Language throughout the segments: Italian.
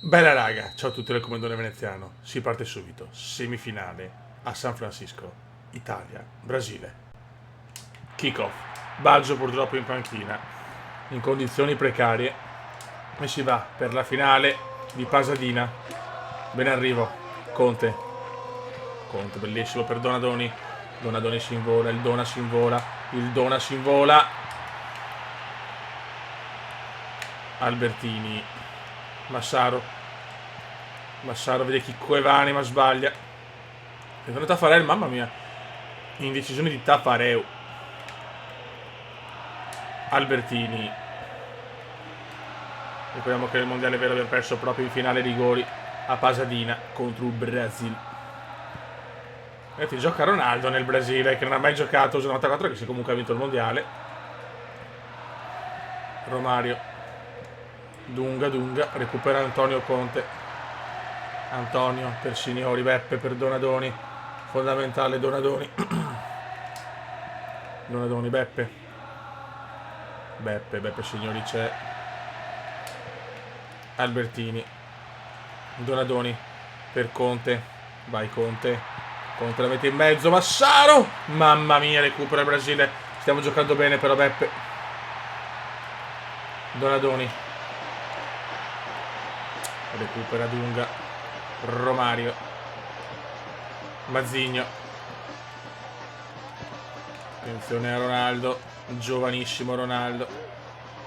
Bella raga, ciao a tutti dal Comandone Veneziano. Si parte subito. Semifinale a San Francisco, Italia, Brasile. Kick-off. Baggio purtroppo in panchina, in condizioni precarie. E si va per la finale di Pasadena. Ben arrivo. Conte. Conte, bellissimo per Donadoni. Donadoni si invola, il Dona si invola, il Dona si invola. Albertini. Massaro. Massaro vede Chicco Evani ma sbaglia. È Taffarel, mamma mia. Indecisione di Taffareu. Albertini. Ricordiamo che nel mondiale vero abbiamo perso proprio in finale rigori a Pasadena contro il Brasile. E ti gioca Ronaldo nel Brasile, che non ha mai giocato su 94, che si comunque ha vinto il mondiale. Romario. Dunga, recupera Antonio Conte. Antonio per Signori, Beppe per Donadoni. Fondamentale Donadoni. Donadoni, Beppe. Beppe Signori c'è. Albertini. Donadoni per Conte. Vai Conte. Conte la mette in mezzo. Massaro! Mamma mia, recupera il Brasile. Stiamo giocando bene però Beppe. Donadoni. Recupera Dunga. Romario. Mazzigno. Attenzione a Ronaldo. Giovanissimo Ronaldo.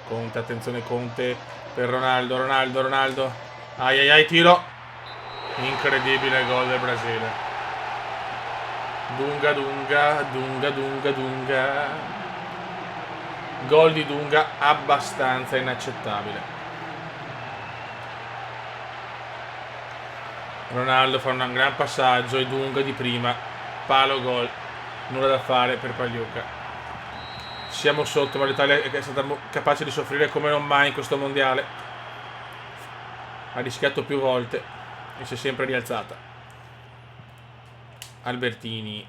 Conte, attenzione Conte per Ronaldo. Ai, tiro. Incredibile gol del Brasile. Dunga. Gol di Dunga abbastanza inaccettabile. Ronaldo fa un gran passaggio e Dunga di prima. Palo gol. Nulla da fare per Pagliuca. Siamo sotto, ma l'Italia è stata capace di soffrire come non mai in questo mondiale. Ha rischiato più volte e si è sempre rialzata. Albertini.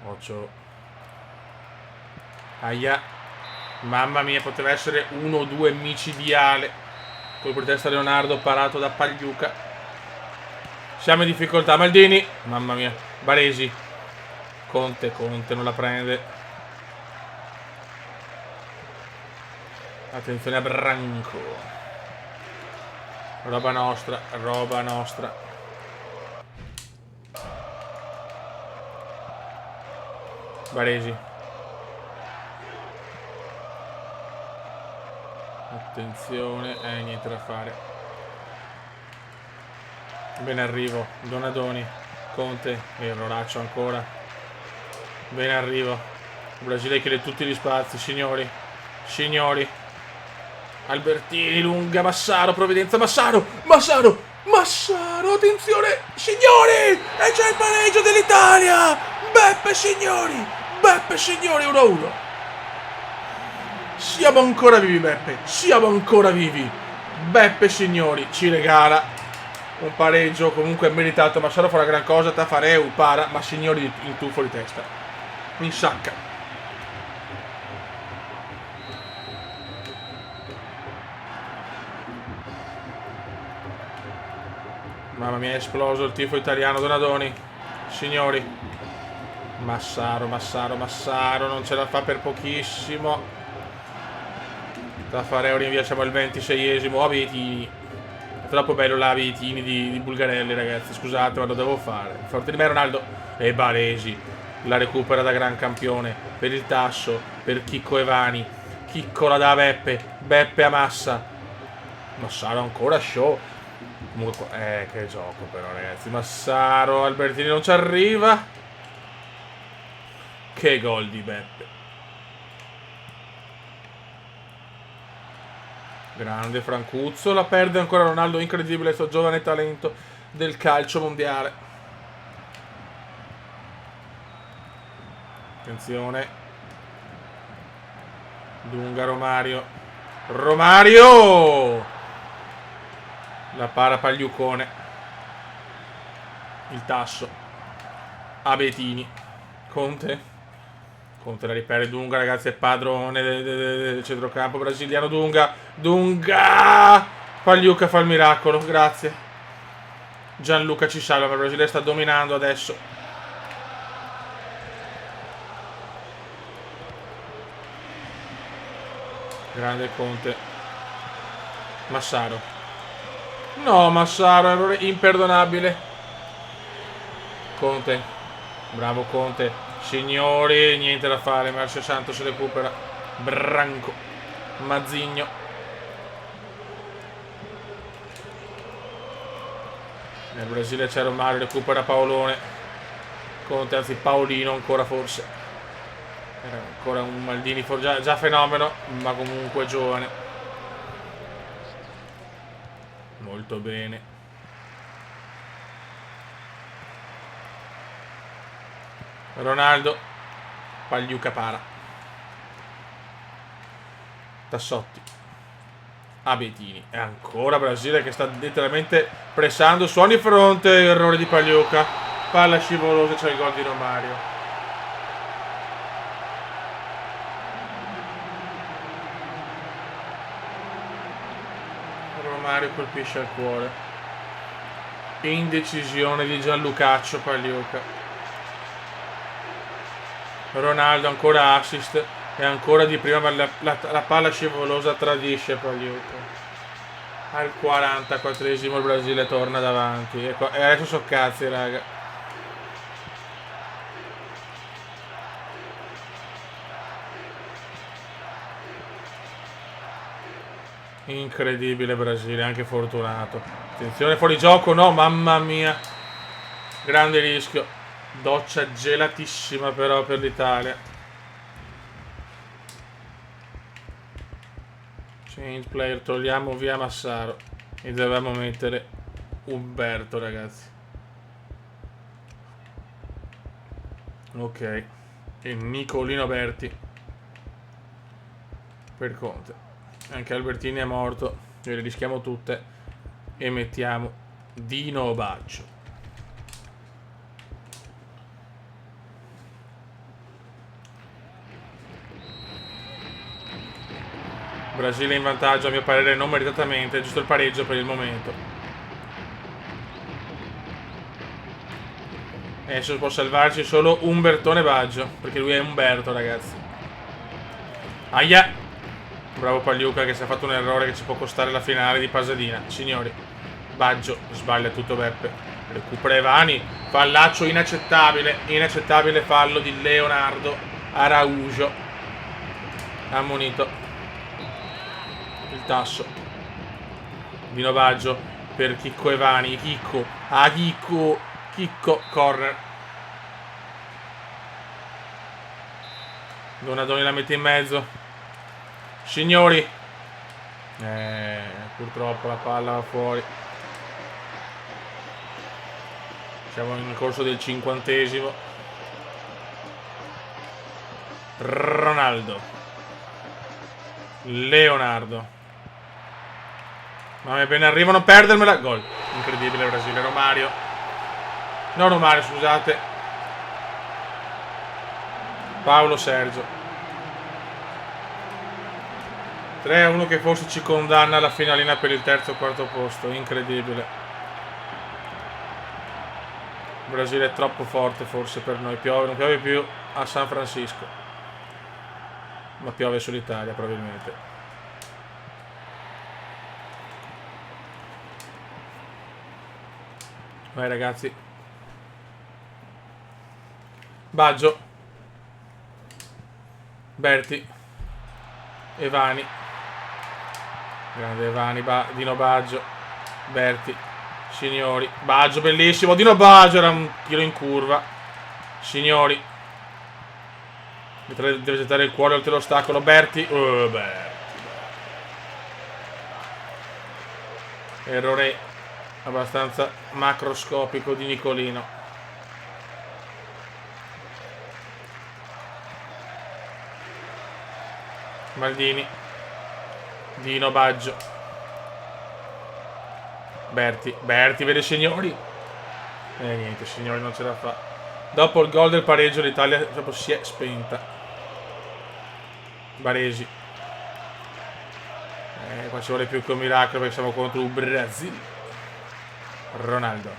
Occhio. Aia. Mamma mia, poteva essere 1 o 2 micidiale. Colpo di testa Leonardo parato da Pagliuca. Siamo in difficoltà. Maldini. Mamma mia. Baresi. Conte non la prende. Attenzione a Branco. Roba nostra. Baresi. Attenzione, niente da fare. Ben arrivo, Donadoni, Conte e il Rolaccio ancora. Ben arrivo. Il Brasile chiede tutti gli spazi, signori. Albertini, lunga, Massaro, provvidenza, Massaro, attenzione, signori! E c'è il pareggio dell'Italia! Beppe Signori, 1-1. Siamo ancora vivi, Beppe. Beppe Signori ci regala un pareggio comunque meritato. Massaro fa una gran cosa, Taffareu para, ma Signori in tuffo di testa. In sacca. Mamma mia, è esploso il tifo italiano. Donadoni. Signori. Massaro. Non ce la fa per pochissimo. Taffareu rinvia, siamo al 26esimo. Abetini. È troppo bello l'Abetini di Bulgarelli, ragazzi. Scusate, ma lo devo fare. Forte di me Ronaldo. E Baresi. La recupera da gran campione. Per il tasso. Per Chicco Evani. Chicco la dà a Beppe a Massa. Massaro ancora show. Comunque, che gioco però, ragazzi. Massaro, Albertini non ci arriva. Che gol di Beppe. Grande Francuzzo. La perde ancora Ronaldo. Incredibile questo giovane talento del calcio mondiale. Attenzione. Dunga, Romario. La para Pagliucone. Il tasso. Abetini. Conte. Conte la riperde Dunga, ragazzi, è padrone del centrocampo brasiliano. Dunga! Pagliuca fa il miracolo, grazie. Gianluca ci salva, ma il Brasile sta dominando adesso. Grande Conte. Massaro. No, Massaro, errore imperdonabile. Conte. Bravo Conte. Signori, niente da fare. Marcio Santos recupera. Branco. Mazzigno. Nel Brasile c'è Romario, recupera Paolone. Conte, anzi Paolino ancora forse. Era ancora un Maldini, già fenomeno, ma comunque giovane. Molto bene. Ronaldo. Pagliuca para. Tassotti. Abetini. E ancora Brasile che sta letteralmente pressando su ogni fronte. Errore di Pagliuca. Palla scivolosa, c'è il gol di Romario. Romario colpisce al cuore. Indecisione di Gianlucaccio Pagliuca. Ronaldo ancora assist. E ancora di prima, ma la palla scivolosa tradisce Pagliuca. Al 44esimo il Brasile torna davanti. E adesso so cazzi, raga. Incredibile Brasile, anche fortunato. Attenzione, fuori gioco, no, mamma mia. Grande rischio. Doccia gelatissima però per l'Italia. Change player, togliamo via Massaro e dobbiamo mettere Umberto, ragazzi. Ok. E Nicolino Berti per Conte. Anche Albertini è morto. Le rischiamo tutte. E mettiamo Dino Baggio. Brasile in vantaggio, a mio parere non meritatamente, giusto il pareggio per il momento. Adesso può salvarci solo Umbertone Baggio, perché lui è Umberto, ragazzi. Aia! Bravo Pagliuca che si è fatto un errore che ci può costare la finale di Pasadena. Signori, Baggio sbaglia tutto Beppe. Recupera Evani, fallaccio inaccettabile, inaccettabile fallo di Leonardo Araujo. Ammonito. Il tasso. Dino Baggio per Chicco Evani. Chicco. Chicco. Corner. Donadoni la mette in mezzo. Signori. Purtroppo la palla va fuori. Siamo nel corso del 50esimo. Ronaldo. Leonardo. Ma bene, arrivano a perdermela. Gol. Incredibile Brasile. Romario. No, Romario, scusate. Paolo Sergio. 3-1 che forse ci condanna alla finalina per il terzo o quarto posto. Incredibile. Il Brasile è troppo forte forse per noi. Non piove più a San Francisco, ma piove sull'Italia probabilmente. Vai ragazzi. Baggio. Berti. Evani. Grande Evani. Dino Baggio. Berti. Signori. Baggio bellissimo. Dino Baggio era un tiro in curva. Signori. Deve gettare il cuore oltre l'ostacolo. Berti. Berti. Errore abbastanza macroscopico di Nicolino. Maldini. Dino Baggio. Berti. Vede Signori. Niente, Signori non ce la fa. Dopo il gol del pareggio l'Italia proprio si è spenta. Baresi. Qua ci vuole più che un miracolo perché siamo contro il Brasile. Ronaldo.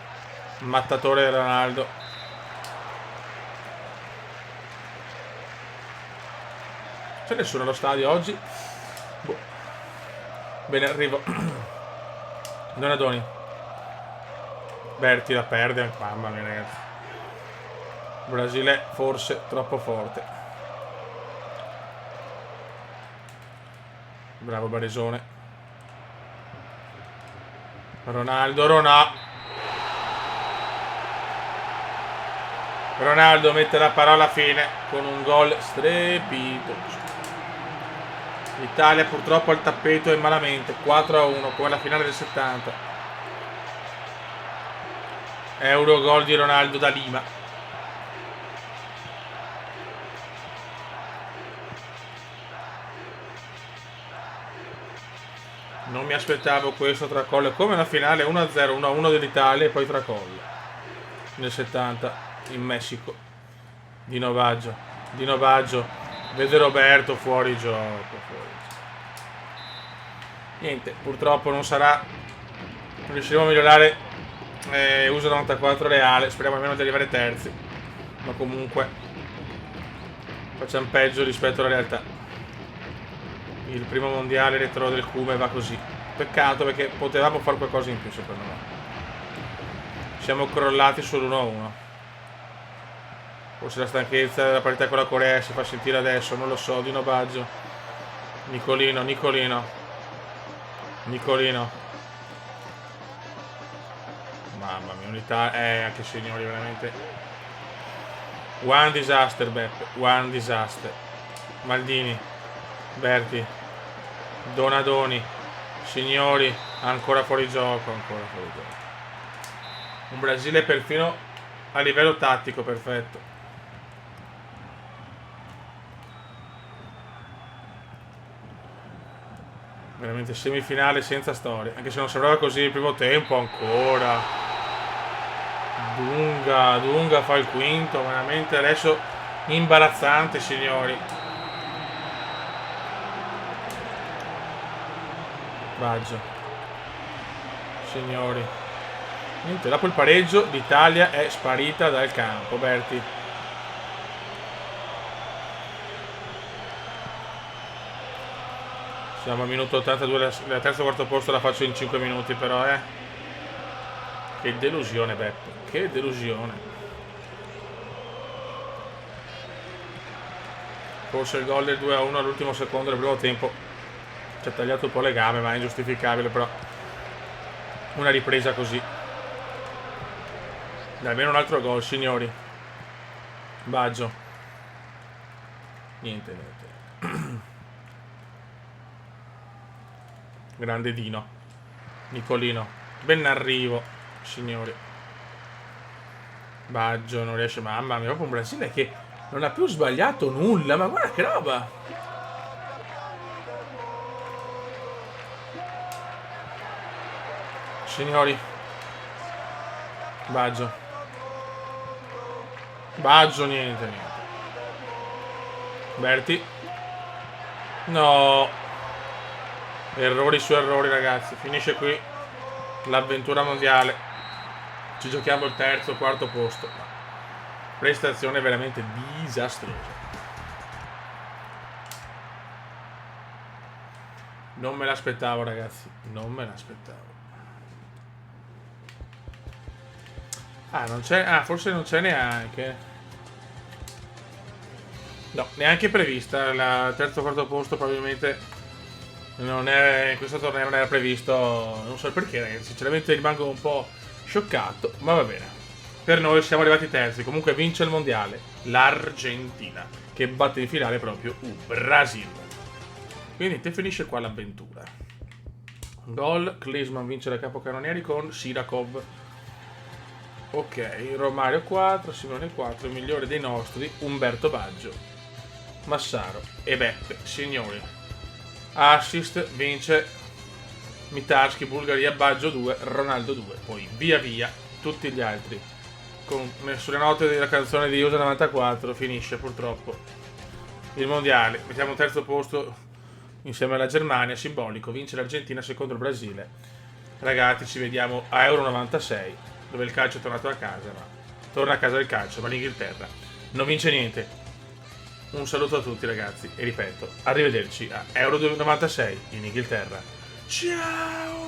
Mattatore Ronaldo. C'è nessuno allo stadio oggi? Boh. Bene, arrivo. Donadoni. Berti la perde. Mamma mia, ragazzi. Brasile forse troppo forte. Bravo Baresone. Ronaldo mette la parola fine con un gol strepitoso. L'Italia purtroppo al tappeto e malamente 4-1 come la finale del 70. Euro gol di Ronaldo da Lima. Non mi aspettavo questo tracollo. Come la finale 1-0, 1-1 dell'Italia e poi tracollo. Nel 70 in Messico. Dino Baggio. Vede Roberto fuori gioco. Niente, purtroppo non sarà. Non riusciremo a migliorare uso 94 Reale. Speriamo almeno di arrivare terzi. Ma comunque facciamo peggio rispetto alla realtà. Il primo mondiale retro del Cume va così. Peccato perché potevamo fare qualcosa in più secondo me. Siamo crollati sull'1-1. Forse la stanchezza della partita con la Corea si fa sentire adesso, non lo so. Dino Baggio. Nicolino. Mamma mia, unità. Anche signori, veramente. One disaster, Beppe. One disaster. Maldini. Berti. Donadoni. Signori. Ancora fuori gioco. Un Brasile perfino a livello tattico perfetto. Veramente semifinale senza storia. Anche se non sembrava così il primo tempo ancora. Dunga fa il quinto. Veramente adesso imbarazzante, signori. Baggio. Signori. Niente, dopo il pareggio l'Italia è sparita dal campo. Berti. Siamo al minuto 82, la terza o quarto posto la faccio in 5 minuti però, Che delusione, Beppe, che delusione. Forse il gol del 2-1 all'ultimo secondo del primo tempo ci ha tagliato un po' le gambe, ma è ingiustificabile, però una ripresa così. Dai, almeno un altro gol, signori. Baggio. Niente. Grande Dino. Nicolino. Ben arrivo, signori. Baggio non riesce. Mamma mia, proprio un Brasile che non ha più sbagliato nulla. Ma guarda che roba. Signori. Baggio. Niente. Berti. No. Errori su errori, ragazzi. Finisce qui l'avventura mondiale. Ci giochiamo il terzo, quarto posto. Prestazione veramente disastrosa. Non me l'aspettavo, ragazzi. Non me l'aspettavo. Non c'è. Forse non c'è neanche. No, neanche prevista. Il terzo o quarto posto probabilmente non è. In questo torneo non era previsto. Non so il perché, ragazzi. Sinceramente rimango un po' scioccato. Ma va bene. Per noi siamo arrivati terzi. Comunque vince il mondiale l'Argentina, che batte in finale proprio Brasile. Quindi te finisce qua l'avventura. Gol. Klinsmann vince la capocannonieri con Sirakov. Ok, Romario 4, Simone 4, il migliore dei nostri, Umberto Baggio, Massaro e Beppe, signori. Assist vince Mitarsky, Bulgaria, Baggio 2, Ronaldo 2, poi via via tutti gli altri. Sulle note della canzone di USA 94 finisce purtroppo il mondiale, mettiamo un terzo posto insieme alla Germania, simbolico, vince l'Argentina secondo il Brasile. Ragazzi, ci vediamo a Euro 96, dove il calcio è tornato a casa, ma torna a casa il calcio, ma l'Inghilterra non vince niente. Un saluto a tutti ragazzi e ripeto, arrivederci a Euro 96 in Inghilterra. Ciao!